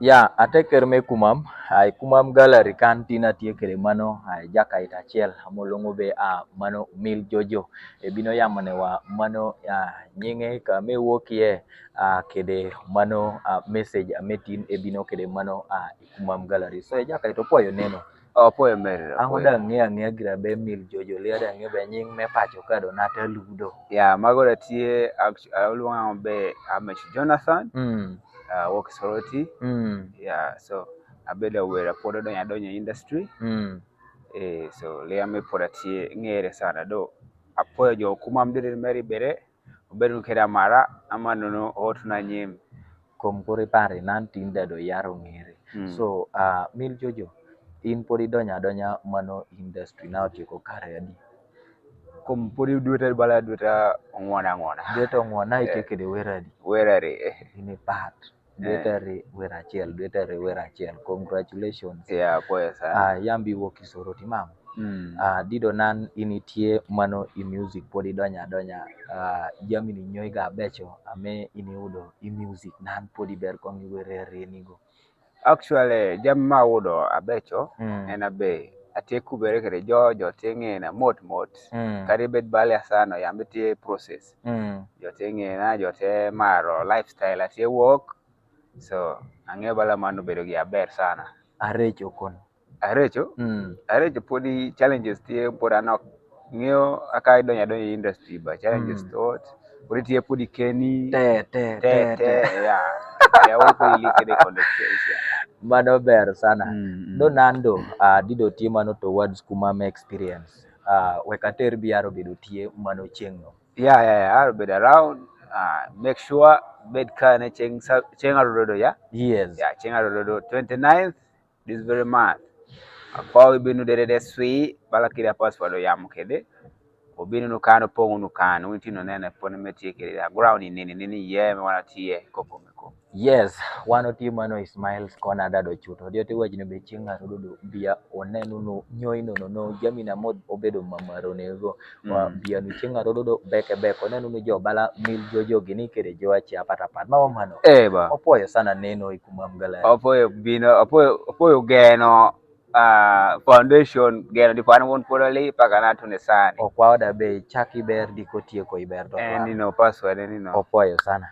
Ya, ateker me kumam, ay kumam gallery kan tina tiekere mano, ay jakaita achiel, amolongo be mano Mil Jojo, e bino yamane wa mano nyinge ka me wokie kede mano message ametin e bino kede mano kumam gallery. So e jakaita opoyo neno. Opoyo mere. Ango da ng'e gira be Mil Jojo, liya da ng'e be nying me pacho ka Donata Ludo. Ya, mago da tie, aluwa be Amesh Jonathan. Work sorority. Yeah, so abeda wera podo donyo industry. So le ame poda tie ngere sana do apoyo jo kumam dire meri bere obedu keda mara ama nono otuna nyim kompore pare nan tinda do yaro ngere. So Mil Jojo, in podi donya mano industry na otieko kare adi? Kompori duta bala duta ngona duta ngona iteke de weradi werare ini part duta wera chiel. Congratulations. Yeah, poya sana. Yambi woki soroti mam. Dido nan initie mano i music podi donya jamini nyoiga becho ame ini udo i music nan podi ber kongi werere nigo. Actually jamma udo abecho enabe ateku bere kere jo tenge na mot karibet bale sana yambitie process jo tenge na jo te maro lifestyle atie work so ange bala manu bedo gi aber sana arecho kono arecho podi challenges tie poda nok ngeo akai donya industry ba challenges tot podi tie podi keni ya wako ilike de conversation mano ber sana. Do nando dido tie mano towards kumam experience. Wekater biaro bedo tie mano chengno. I'll be around. Make sure bed can change arodo ya. Yes. Yeah, change arodo 29th this very month. Kwa binu de sui balakira password ya mukede. Obinu no kano pongu no kano wintino nene pone meti kede ground nini ye me wana tie koko meko. Yes, wano tie mano Ismail's Corner dado chuto. Dio te wajino be chinga rodo bia onenu no nyoino no jamina mod obedo mamaro nego wa bia no chinga rodo beke onenu no jo bala Mil Jojo gini kede jo achi apata pat mama mano. Ba. Opoyo sana neno ikumam gallery. Opoyo geno foundation geno di pano won polali pagana tune sani. Okwa oda be chaki ber diko tie ko iber to. Nino password nino. Opoyo sana.